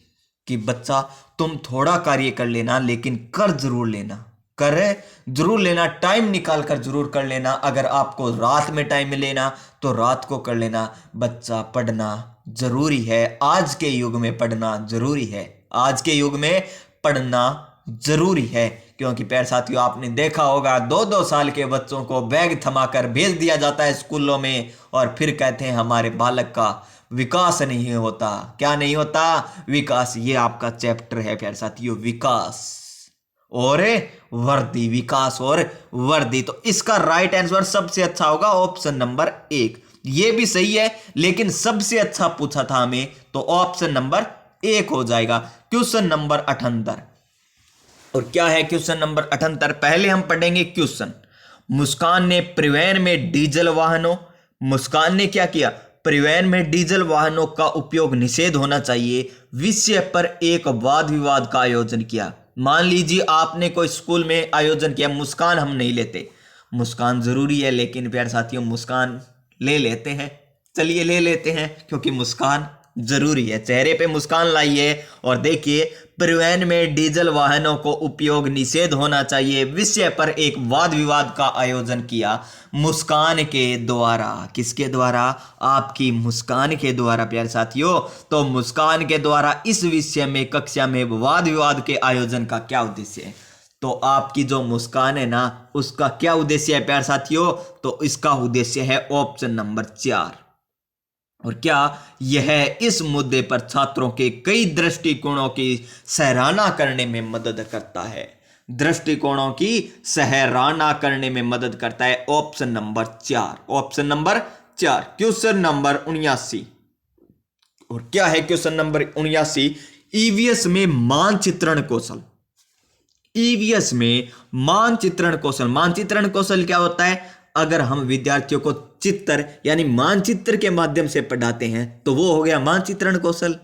कि बच्चा तुम थोड़ा कार्य कर लेना लेकिन कर जरूर लेना, कर जरूर लेना, टाइम निकाल कर जरूर कर लेना। अगर आपको रात में टाइम मिलेना तो रात को कर लेना। बच्चा पढ़ना जरूरी है, आज के युग में पढ़ना जरूरी है, आज के युग में पढ़ना जरूरी है। क्योंकि प्यारे साथियों आपने देखा होगा 2-2 साल के बच्चों को बैग थमाकर भेज दिया जाता है स्कूलों में और फिर कहते हैं हमारे बालक का विकास नहीं होता। क्या नहीं होता? विकास। ये आपका चैप्टर है प्यारे साथियों, विकास और वर्दी, विकास और वर्दी। तो इसका राइट आंसर सबसे अच्छा होगा ऑप्शन नंबर 1। ये भी सही है लेकिन सबसे अच्छा पूछा था हमें तो ऑप्शन नंबर 1 हो जाएगा। Question number 78। और क्या है क्वेश्चन नंबर 78? पहले हम पढ़ेंगे क्वेश्चन। मुस्कान ने परिवहन में डीजल वाहनों, मुस्कान ने क्या किया? परिवहन में डीजल वाहनों का उपयोग निषेध होना चाहिए विषय पर एक वाद विवाद का आयोजन किया। मान लीजिए आपने कोई स्कूल में आयोजन किया, मुस्कान हम नहीं लेते, मुस्कान जरूरी है लेकिन प्यारे साथियों मुस्कान ले लेते हैं, चलिए ले लेते हैं क्योंकि मुस्कान जरूरी है। चेहरे पे मुस्कान लाइए और देखिए परिवहन में डीजल वाहनों को उपयोग निषेध होना चाहिए विषय पर एक वाद विवाद का आयोजन किया मुस्कान के द्वारा। किसके द्वारा? आपकी मुस्कान के द्वारा प्यारे साथियों। तो मुस्कान के द्वारा इस विषय में कक्षा में वाद विवाद के आयोजन का क्या उद्देश्य है? तो आपकी जो मुस्कान है ना उसका क्या उद्देश्य है प्यारे साथियों? तो इसका उद्देश्य है ऑप्शन नंबर 4। और क्या यह इस मुद्दे पर छात्रों के कई दृष्टिकोणों की सराहना करने में मदद करता है, दृष्टिकोणों की सराहना करने में मदद करता है। Option number 4, option number 4। Question number 79। और क्या है क्वेश्चन नंबर 79? ईवीएस में मानचित्रण कौशल, ईवीएस में मानचित्रण कौशल। मानचित्रण कौशल क्या होता है? अगर हम विद्यार्थियों को चित्र यानी मानचित्र के माध्यम से पढ़ाते हैं तो वो हो गया मानचित्रण कौशल,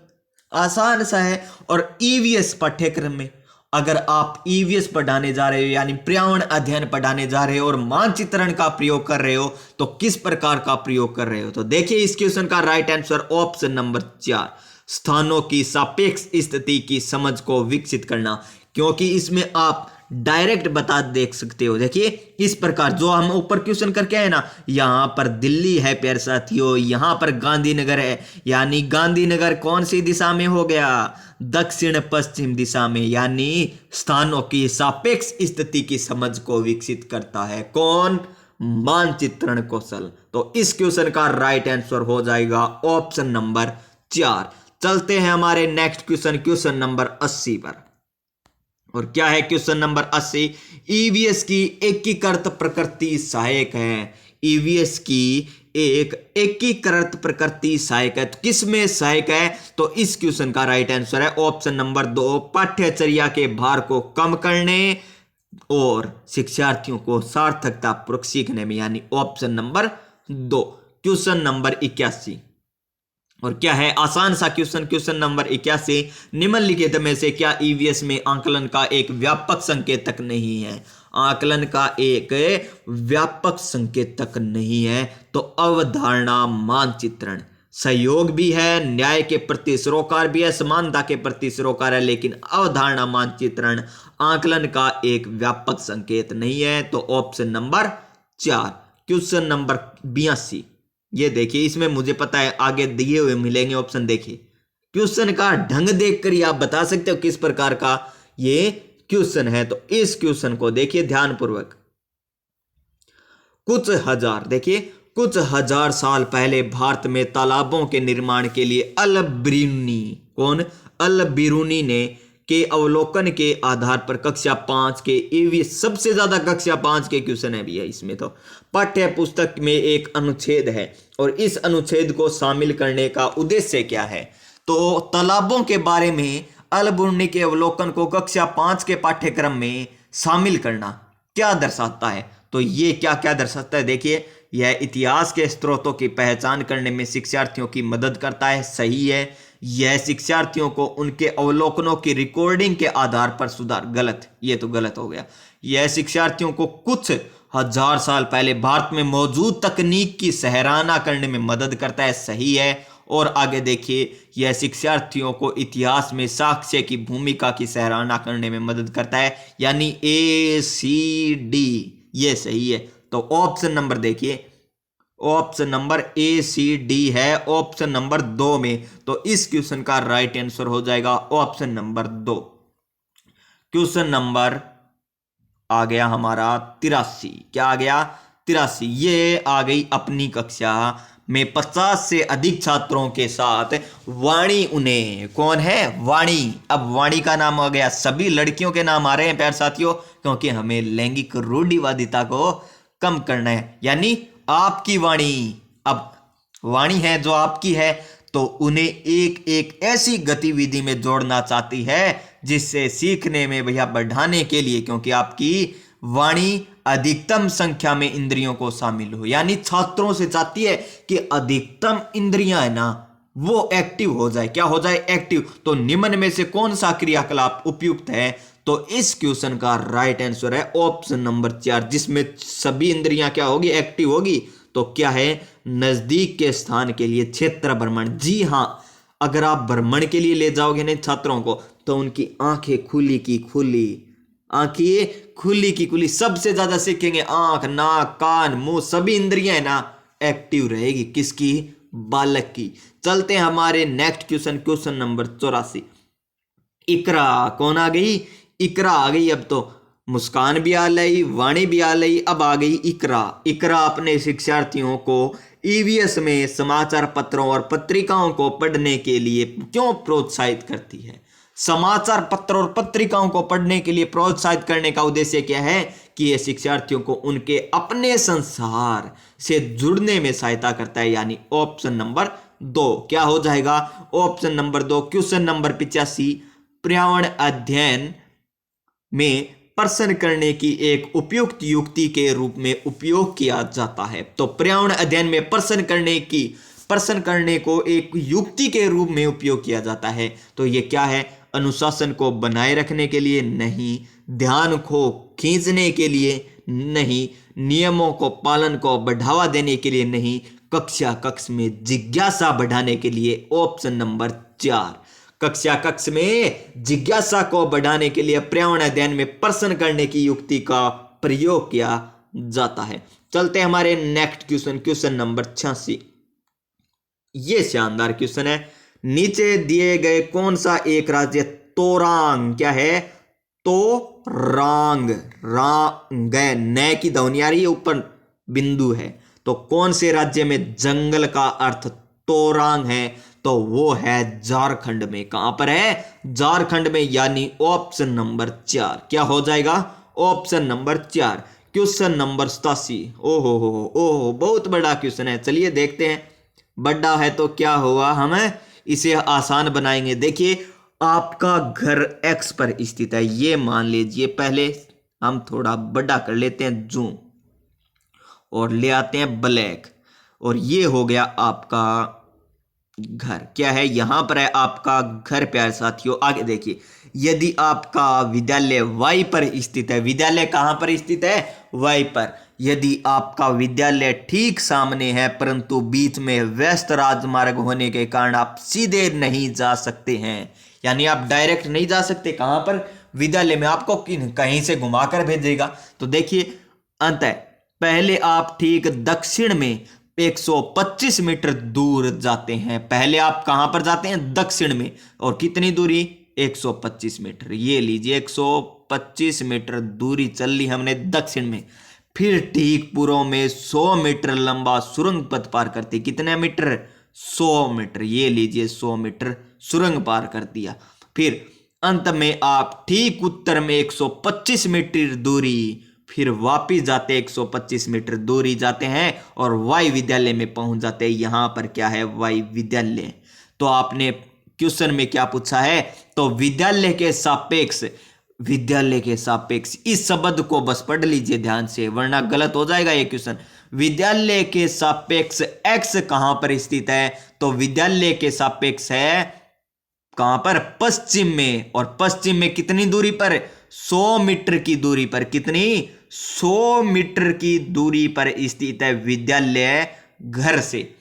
आसान सा है। और ईवीएस पाठ्यक्रम में अगर आप ईवीएस पढ़ाने जा रहे हो यानी पर्यावरण अध्ययन पढ़ाने जा रहे हो और मानचित्रण का प्रयोग कर रहे हो तो किस प्रकार का प्रयोग कर रहे हो? तो देखिए इस क्वेश्चन का राइट आंसर ऑप्शन नंबर 4, स्थानों की सापेक्ष स्थिति की समझ को विकसित करना। क्योंकि इसमें आप डायरेक्ट बता देख सकते हो। देखिए इस प्रकार जो हम ऊपर क्वेश्चन करके आए ना, यहां पर दिल्ली है प्यारे साथियों, यहां पर गांधीनगर है, यानी गांधीनगर कौन सी दिशा में हो गया? दक्षिण पश्चिम दिशा में। यानी स्थानों की सापेक्ष स्थिति की समझ को विकसित करता है कौन? मानचित्रण कौशल। तो इस क्वेश्चन का राइट आंसर हो जाएगा ऑप्शन नंबर 4। चलते हैं हमारे नेक्स्ट क्वेश्चन, क्वेश्चन नंबर 80 पर। और क्या है क्वेश्चन नंबर 80? ईवीएस की एकीकृत प्रकृति सहायक है। ईवीएस की एक एकीकृत प्रकृति सहायक है। तो किस में सहायक है? तो इस क्वेश्चन का राइट आंसर है ऑप्शन नंबर 2, पाठ्यचर्या के भार को कम करने और शिक्षार्थियों को सार्थकता पूर्वक सीखने में, यानी ऑप्शन नंबर 2। Question number 81। और क्या है? आसान सा क्वेश्चन, क्वेश्चन नंबर 81। निम्नलिखित में से क्या ईवीएस में आकलन का एक व्यापक संकेतक नहीं है? आकलन का एक व्यापक संकेतक नहीं है। तो अवधारणा मानचित्रण सहयोग भी है, न्याय के प्रति सरोकार भी है, समानता के प्रति सरोकार है, लेकिन अवधारणा मानचित्रण आकलन का एक व्यापक संकेत नहीं है। तो ऑप्शन नंबर 4। Question number 82। ये देखिए इसमें मुझे पता है आगे दिए हुए मिलेंगे ऑप्शन। देखिए क्वेश्चन का ढंग देखकर ही आप बता सकते हो किस प्रकार का ये क्वेश्चन है। तो इस क्वेश्चन को देखिए ध्यानपूर्वक। देखिए कुछ हजार साल पहले भारत में तालाबों के निर्माण के लिए अल बिरूनी ने के अवलोकन के आधार पर कक्षा 5 के ईवीएस, सबसे ज्यादा कक्षा 5 के क्वेश्चन है भी है इसमें। तो पाठ्य पुस्तक में एक अनुच्छेद है और इस अनुच्छेद को शामिल करने का उद्देश्य क्या है? तो तालाबों के बारे में अल बिरूनी के अवलोकन को कक्षा 5 के पाठ्यक्रम में शामिल करना क्या दर्शाता है? तो ये क्या क्या दर्शाता है, देखिए यह इतिहास के स्रोतों की पहचान करने में शिक्षार्थियों की मदद करता है, सही है। यह शिक्षार्थियों को उनके अवलोकनों की रिकॉर्डिंग के आधार पर सुधार, गलत, ये तो गलत हो गया। यह शिक्षार्थियों को कुछ हजार साल पहले भारत में मौजूद तकनीक की सराहना करने में मदद करता है, सही है। और आगे देखिए, यह शिक्षार्थियों को इतिहास में साक्ष्य की भूमिका की सराहना करने में मदद करता है, यानी ACD, ये सही है। तो ऑप्शन नंबर देखिए, ऑप्शन नंबर ACD है ऑप्शन नंबर 2 में, तो इस क्वेश्चन का राइट आंसर हो जाएगा ऑप्शन नंबर 2। क्वेश्चन नंबर आ गया हमारा 83, क्या आ गया 83, ये आ गई अपनी कक्षा में 50 से अधिक छात्रों के साथ वाणी उन्हें, कौन है वाणी, अब वाणी का नाम आ गया, सभी लड़कियों के नाम आ रहे हैं प्यारे साथियों, क्योंकि हमें लैंगिक रूढ़िवादिता को कम करना है, यानी आपकी वाणी, अब वाणी है जो आपकी है, तो उन्हें एक एक ऐसी गतिविधि में जोड़ना चाहती है जिससे सीखने में भैया बढ़ाने के लिए, क्योंकि आपकी वाणी अधिकतम संख्या में इंद्रियों को शामिल हो, यानी छात्रों से चाहती है कि अधिकतम इंद्रियां है ना वो एक्टिव हो जाए, क्या हो जाए एक्टिव। तो निम्न में से कौन सा क्रियाकलाप उपयुक्त है, तो इस क्वेश्चन का राइट आंसर है ऑप्शन नंबर 4, जिसमें सभी इंद्रियां क्या होगी एक्टिव होगी। तो क्या है, नजदीक के स्थान के लिए क्षेत्र भ्रमण, जी हां, अगर आप भ्रमण के लिए ले जाओगे ना छात्रों को, तो उनकी आंखें खुली की खुली, आंखें खुली की खुली, सबसे ज्यादा सीखेंगे आंख, नाक, कान, मुंह, सभी इंद्रियां है ना एक्टिव रहेगी, किसकी, बालक की। चलते हैं हमारे नेक्स्ट क्वेश्चन, क्वेश्चन नंबर 84। इकरा कौन आ गई, इकरा आ गई, अब तो मुस्कान भी आ गई, वाणी भी आ गई, अब आ गई इकरा। इकरा अपने शिक्षार्थियों को EVS में समाचार पत्रों और पत्रिकाओं को पढ़ने के लिए क्यों प्रोत्साहित करती है। समाचार पत्र और पत्रिकाओं को पढ़ने के लिए प्रोत्साहित करने का उद्देश्य क्या है कि यह शिक्षार्थियों को उनके अपने संसार से जुड़ने में सहायता करता है, यानी ऑप्शन नंबर 2 क्या हो जाएगा, ऑप्शन नंबर 2। क्वेश्चन नंबर 85, पर्यावरण अध्ययन में प्रश्न करने की एक उपयुक्त युक्ति के रूप में उपयोग किया जाता है। तो पर्यावरण अध्ययन में प्रश्न करने को एक युक्ति के रूप में उपयोग किया जाता है, तो ये क्या है, अनुशासन को बनाए रखने के लिए नहीं, ध्यान को खींचने के लिए नहीं, नियमों को पालन को बढ़ावा देने के लिए नहीं, कक्ष में जिज्ञासा बढ़ाने के लिए, ऑप्शन नंबर 4। कक्ष में जिज्ञासा को बढ़ाने के लिए पर्यावरण अध्ययन में प्रश्न करने की युक्ति का प्रयोग किया जाता है। चलते हैं हमारे नेक्स्ट क्वेश्चन, क्वेश्चन नंबर 86। ये शानदार क्वेश्चन है, नीचे दिए गए कौन सा एक राज्य तोरांग, क्या है, तोरांग, रांग न की ध्वनि आ रही है, ऊपर बिंदु है, तो कौन से राज्य में जंगल का अर्थ तोरांग है, तो वो है झारखंड में। कहां पर है, झारखंड में, यानी ऑप्शन नंबर 4 क्या हो जाएगा, ऑप्शन नंबर 4। क्वेश्चन नंबर 87, ओहो बहुत बड़ा क्वेश्चन है, चलिए देखते हैं, बड़ा है तो क्या हुआ, हम इसे आसान बनाएंगे। देखिए आपका घर X पर स्थित है, ये मान लीजिए, पहले हम थोड़ा बड़ा कर लेते हैं जूम और ले आते हैं ब्लैक, और ये हो गया आपका घर, क्या है, यहां पर है आपका घर प्यारे साथियों। आगे देखिए, यदि आपका विद्यालय Y पर स्थित है, विद्यालय कहां पर स्थित है, Y पर, यदि आपका विद्यालय ठीक सामने है परंतु बीच में व्यस्त राजमार्ग होने के कारण आप सीधे नहीं जा सकते हैं, यानी आप डायरेक्ट नहीं जा सकते, कहां पर, विद्यालय में, आपको कहीं से घुमाकर भेजेगा। तो देखिए अंत है, पहले आप ठीक दक्षिण में 125 मीटर दूर जाते हैं, पहले आप कहां पर जाते हैं, दक्षिण में, और कितनी दूरी, 125 मीटर, ये लीजिए 125 मीटर दूरी चल ली हमने दक्षिण में। फिर ठीक पूर्व में 100 मीटर लंबा सुरंग पथ पार करते, कितने मीटर, 100 मीटर, ये लीजिए 100 मीटर सुरंग पार कर दिया। फिर अंत में आप ठीक उत्तर में 125 मीटर दूरी, फिर वापिस जाते 125 मीटर दूरी जाते हैं और वाई विद्यालय में पहुंच जाते हैं। यहां पर क्या है, वाई विद्यालय। तो आपने क्वेश्चन में क्या पूछा है, तो विद्यालय के सापेक्ष विद्यालय के सापेक्ष, इस शब्द को बस पढ़ लीजिए ध्यान से वरना गलत हो जाएगा ये क्वेश्चन। विद्यालय के सापेक्ष x कहां पर स्थित है, तो विद्यालय के सापेक्ष है कहां पर, पश्चिम में। और पश्चिम में कितनी दूरी पर, 100 मीटर की दूरी पर। कितनी, 100 मीटर की दूरी पर स्थित है विद्यालय घर से।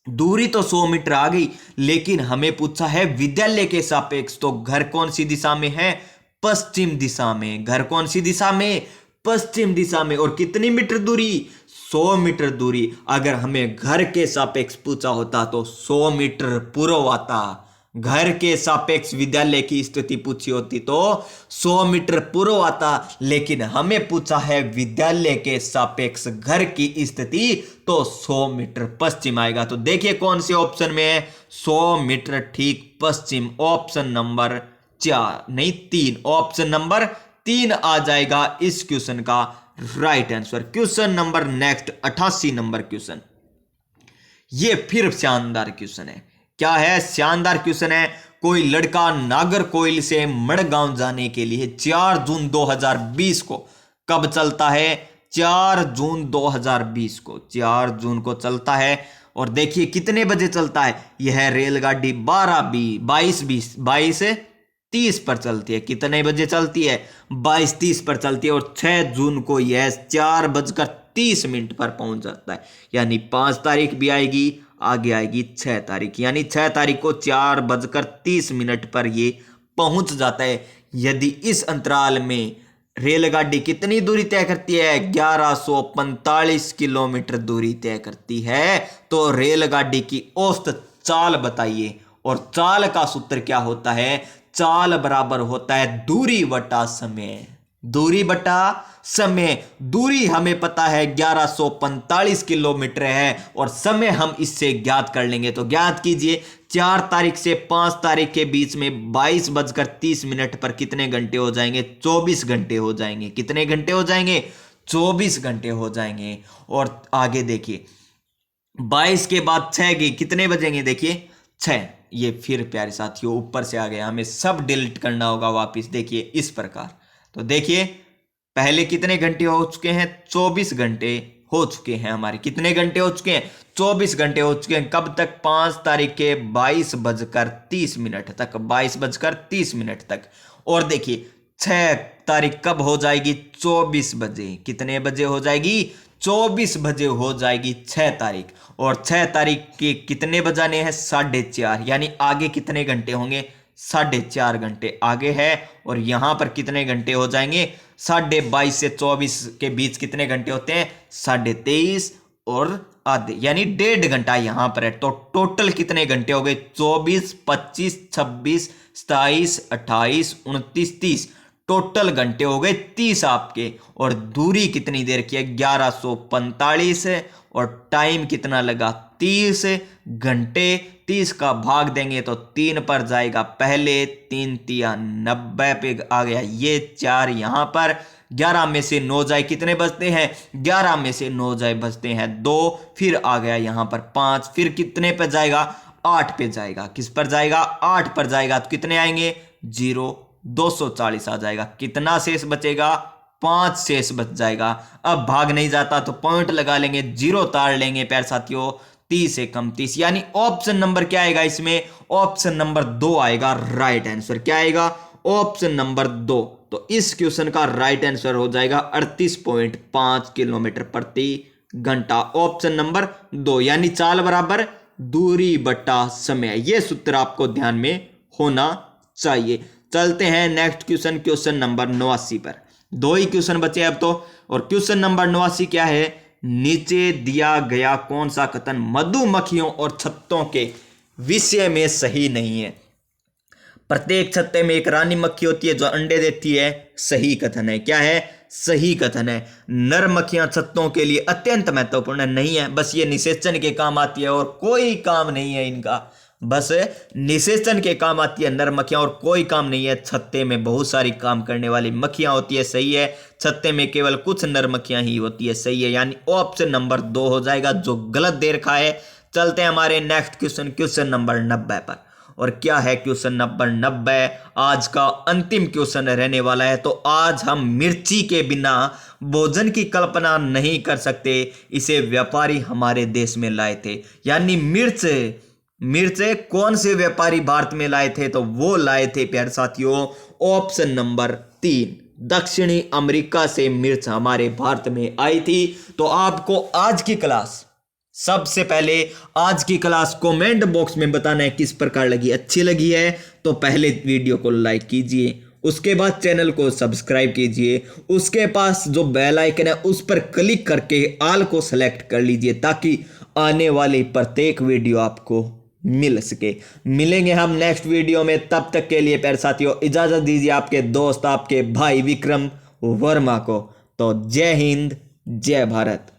दूरी तो 100 मीटर आ गई, लेकिन हमें पूछा है विद्यालय के सापेक्ष, तो घर कौन सी दिशा में है, पश्चिम दिशा में। घर कौन सी दिशा में, पश्चिम दिशा में। और कितनी मीटर दूरी, 100 मीटर दूरी। अगर हमें घर के सापेक्ष पूछा होता तो 100 मीटर पूर्व आता। घर के सापेक्ष विद्यालय की स्थिति पूछी होती तो 100 मीटर पूर्व आता, लेकिन हमें पूछा है विद्यालय के सापेक्ष घर की स्थिति, तो 100 मीटर पश्चिम आएगा। तो देखिए कौन से ऑप्शन में है, 100 मीटर ठीक पश्चिम। ऑप्शन नंबर 4 नहीं 3, ऑप्शन नंबर 3 आ जाएगा इस क्वेश्चन का right answer. Question number next 88 number question, ये फिर शानदार क्वेश्चन है। क्या है, शानदार क्वेश्चन है। कोई लड़का नागरकोइल से मड़गांव जाने के लिए 4 जून 2020 को कब चलता है, 4 जून 2020 को, 4 जून को चलता है। और देखिए कितने बजे चलता है, यह रेलगाड़ी 22:30 पर चलती है। कितने बजे चलती है, 22:30 पर चलती है। और 6 जून को यह 4:30 पर पहुंच जाता है। यानी 5 तारीख भी आएगी, आगे आएगी 6 तारीख, यानी 6 तारीख को 4:30 पर ये पहुंच जाता है। यदि इस अंतराल में रेलगाड़ी कितनी दूरी तय करती है, 1145 किलोमीटर दूरी तय करती है, तो रेलगाड़ी की औसत चाल बताइए। और चाल का सूत्र क्या होता है, चाल बराबर होता है दूरी बटा समय। दूरी बटा समय, दूरी हमें पता है 1145 किलोमीटर है, और समय हम इससे ज्ञात कर लेंगे। तो ज्ञात कीजिए, 4 तारीख से 5 तारीख के बीच में 22:30 पर कितने घंटे हो जाएंगे, 24 घंटे हो जाएंगे। कितने घंटे हो जाएंगे, 24 घंटे हो जाएंगे। और आगे देखिए 22 के बाद 6 के कितने बजेंगे, देखिए 6। ये फिर प्यारे साथियों ऊपर से आ गया, हमें सब डिलीट करना होगा वापस। देखिए इस प्रकार, तो देखिए पहले कितने घंटे हो चुके हैं, 24 घंटे हो चुके हैं हमारे। कितने घंटे हो चुके हैं, 24 घंटे हो चुके हैं। कब तक, 5 तारीख के 22:30 तक, 22:30 तक। और देखिए 6 तारीख कब हो जाएगी, 24 बजे। कितने बजे हो जाएगी, 24 बजे हो जाएगी 6 तारीख। और 6 तारीख के कितने बजाने हैं, 4:30, यानी आगे कितने घंटे होंगे, 4.5 घंटे आगे है। और यहां पर कितने घंटे हो जाएंगे, 22:30 से 24 के बीच कितने घंटे होते हैं, 23.5 और आधे, यानी 1.5 घंटा यहां पर है। तो टोटल कितने घंटे हो गए, 24, 25, 26, 27, 28, 29, 30। टोटल घंटे हो गए 30 आपके। और दूरी कितनी देर की है, 1145। और टाइम कितना लगा, 30 घंटे। 30 का भाग देंगे तो 3 पर जाएगा, पहले 3 तिया 90 पे आ गया, ये 4 यहां पर। 11 में से 9 जाए कितने बचते हैं, 11 में से 9 जाए बचते हैं 2। फिर आ गया यहां पर 5, फिर कितने पे जाएगा, 8 पे जाएगा। किस पर जाएगा, 8 पर जाएगा। तो कितने आएंगे, 0, 240 आ जाएगा। कितना शेष बचेगा, 5 शेष बच जाएगा। अब भाग नहीं जाता तो पॉइंट लगा लेंगे, 0 तार लेंगे प्यारे साथियों, 30 से कम 30, यानी ऑप्शन नंबर क्या आएगा इसमें, ऑप्शन नंबर 2 आएगा राइट आंसर। क्या आएगा, ऑप्शन नंबर 2। तो इस क्वेश्चन का राइट आंसर हो जाएगा 38.5 किलोमीटर प्रति घंटा। ऑप्शन नंबर 2, यानी चाल बराबर दूरी बटा समय। यह सूत्र आपको ध्यान में होना चाहिए। चलते हैं नेक्स्ट क्वेश्चन, क्वेश्चन नंबर 89 पर। 2 ही क्वेश्चन बचे अब तो। और क्वेश्चन नंबर 89 क्या है, नीचे दिया गया कौन सा कथन मधुमक्खियों और छत्तों के विषय में सही नहीं है। प्रत्येक छत्ते में एक रानी मक्खी होती है जो अंडे देती है, सही कथन है। क्या है, सही कथन है। नर मक्खियां छत्तों के लिए अत्यंत महत्वपूर्ण नहीं है, बस ये निषेचन के काम आती है और कोई काम नहीं है इनका, बस निषेचन के काम आती है नर मक्खियां और कोई काम नहीं है। छत्ते में बहुत सारी काम करने वाली मक्खियां होती है, सही है। छत्ते में केवल कुछ नर मक्खियां ही होती है, सही है। यानी ऑप्शन नंबर 2 हो जाएगा, जो गलत दे रखा है। चलते हैं हमारे नेक्स्ट क्वेश्चन, क्वेश्चन नंबर 90 पर। और क्या है क्वेश्चन नंबर 90। आज का अंतिम क्वेश्चन रहने वाला है। तो आज हम मिर्ची के बिना भोजन की कल्पना नहीं कर सकते, इसे व्यापारी हमारे देश में लाए थे। यानी मिर्च कौन से व्यापारी भारत में लाए थे? तो वो लाए थे प्यारे साथियों ऑप्शन नंबर 3, दक्षिणी अमेरिका से मिर्च हमारे भारत में आई थी। तो आपको आज की क्लास, सबसे पहले आज की क्लास कमेंट बॉक्स में बताना है किस प्रकार लगी। अच्छी लगी है तो पहले वीडियो को लाइक कीजिए, उसके बाद चैनल को सब्सक्राइब कीजिए, उसके पास जो बेल आइकन है उस पर क्लिक करके ऑल को सेलेक्ट कर लीजिए ताकि आने वाली प्रत्येक वीडियो आपको मिल सके। मिलेंगे हम नेक्स्ट वीडियो में, तब तक के लिए प्यारे साथियों इजाजत दीजिए आपके दोस्त, आपके भाई विक्रम वर्मा को। तो जय हिंद, जय भारत।